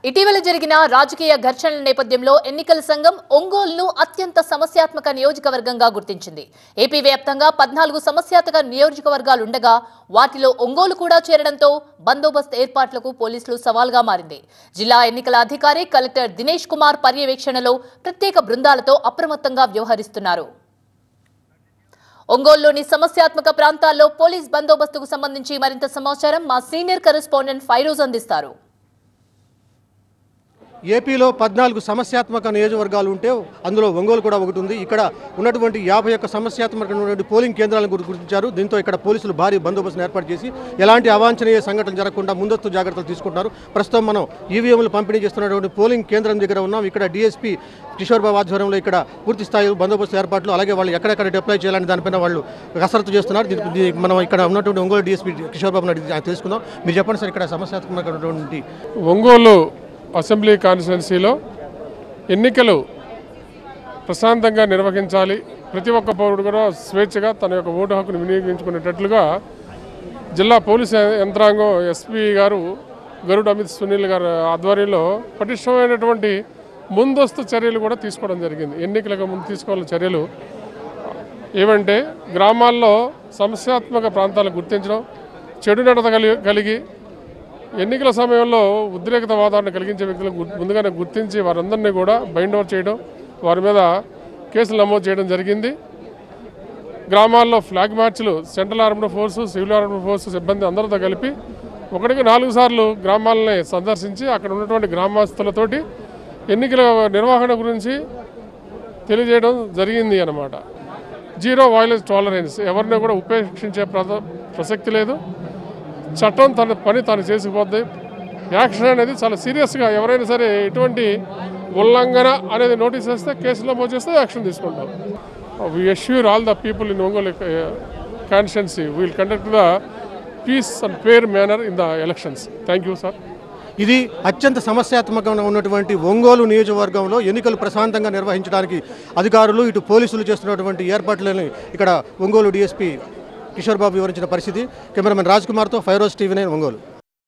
ఇటీవల జరిగిన రాజకీయ ఘర్షణల నేపథ్యంలో ఎన్నికల సంఘం ఒంగోలును అత్యంత సమస్యాత్మక నియోజకవర్గంగా గుర్తించింది. ఏపీ వ్యాప్తంగా 14 సమస్యాత్మక నియోజకవర్గాలు ఉండగా వాటిలో ఒంగోలు కూడా చేరడంతో బందోబస్తు ఏర్పాట్లకు పోలీసులు సవాల్గా మారింది. జిల్లా ఎన్నికల అధికారి కలెక్టర్ దినేష్ కుమార్ పర్యవేక్షణలో ప్రత్యేక బృందాలతో అప్రమత్తంగా వ్యవహరిస్తున్నారు. ఒంగోలులోని సమస్యాత్మక ప్రాంతాల్లో పోలీస్ బందోబస్తుకు సంబంధించి మరింత సమాచారం మా సీనియర్ కరెస్పాండెంట్ ఫైరోజ్ అందిస్తారు. ఏపీలో 14 సమస్యాత్మక నియోజకవర్గాలు ఉంటే అందులో ఒంగోలు కూడా ఒకటి ఉంది. ఇక్కడ ఉన్నటువంటి 51 సమస్యాత్మకమైనటువంటి పోలింగ్ కేంద్రాలను గుర్తించారు. దీంతో ఇక్కడ పోలీసులు భారీ బందోబస్తును ఏర్పాటు చేసి ఎలాంటి అవాంఛనీయ సంఘటనలు జరగకుండా ముందస్తు జాగ్రత్తలు తీసుకుంటున్నారు. ప్రస్తుతం మనం ఈవీఎంలు పంపిణీ చేస్తున్నటువంటి పోలింగ్ కేంద్రం దగ్గర ఉన్నాం. ఇక్కడ డీఎస్పీ కిషోర్ బాబు ఆధ్వర్యంలో ఇక్కడ పూర్తి స్థాయి బందోబస్తు ఏర్పాట్లు, అలాగే వాళ్ళు ఎక్కడెక్కడ డిప్లాయ్ చేయాలని దానిపైన వాళ్ళు కసరత్తు చేస్తున్నారు. మనం ఇక్కడ ఉన్నటువంటి ఒంగోలు డీఎస్పీ కిషోర్ బాబుని అడిగి తెలుసుకుందాం. మీరు చెప్పండి సార్, ఇక్కడ సమస్యాత్మకమైనటువంటి ఒంగోలు అసెంబ్లీ కాన్స్టిట్యున్సీలో ఎన్నికలు ప్రశాంతంగా నిర్వహించాలి, ప్రతి ఒక్క పౌరుడు కూడా స్వేచ్ఛగా తన యొక్క ఓటు హక్కును వినియోగించుకునేటట్లుగా జిల్లా పోలీసు యంత్రాంగం ఎస్పీ గారు గరుడ్ అమిత్ సునీల్ గారు ఆధ్వర్యంలో పటిష్టమైనటువంటి ముందస్తు చర్యలు కూడా తీసుకోవడం జరిగింది. ఎన్నికలకు ముందు తీసుకోవాల్సిన చర్యలు ఏమంటే గ్రామాల్లో సమస్యాత్మక ప్రాంతాలను గుర్తించడం, చెడు నడత కలిగి ఎన్నికల సమయంలో ఉద్రేకత వాతావరణం కలిగించే వ్యక్తులను ముందుగానే గుర్తించి వారందరినీ కూడా బైండ్ ఓవర్ చేయడం, వారి మీద కేసులు నమోదు చేయడం జరిగింది. గ్రామాల్లో ఫ్లాగ్ మార్చ్లు central armed force, civil armed force సిబ్బంది అందరితో కలిపి 4 సార్లు గ్రామాలని సందర్శించి అక్కడ ఉన్నటువంటి గ్రామస్తులతోటి ఎన్నికల నిర్వహణ గురించి తెలియజేయడం జరిగింది అన్నమాట. జీరో వైలెన్స్ టాలరెన్స్, ఎవరిని కూడా ఉపేక్షించే ప్రసక్తి లేదు. చట్టం తన పని తాను చేసుకుపోద్ది. యాక్షన్ అనేది చాలా సీరియస్గా, ఎవరైనా సరే ఎటువంటి ఉల్లంఘన అనేది నోటీస్ చేస్తే కేసులో నమోదు చేస్తే యాక్షన్ తీసుకుంటాం. We assure all the people in Ongole constituency will conduct the peace and fair manner in the elections. Thank you sir. ఇది అత్యంత సమస్యాత్మకంగా ఉన్నటువంటి ఒంగోలు నియోజకవర్గంలో ఎన్నికలు ప్రశాంతంగా నిర్వహించడానికి అధికారులు ఇటు పోలీసులు చేస్తున్నటువంటి ఏర్పాట్లని ఇక్కడ ఒంగోలు డీఎస్పీ కిషోర్ బాబు వివరించిన పరిస్థితి. కెమెరామెన్ రాజ్ కుమార్తో ఫైరోజ్ టీవీ 9 ఒంగోలు.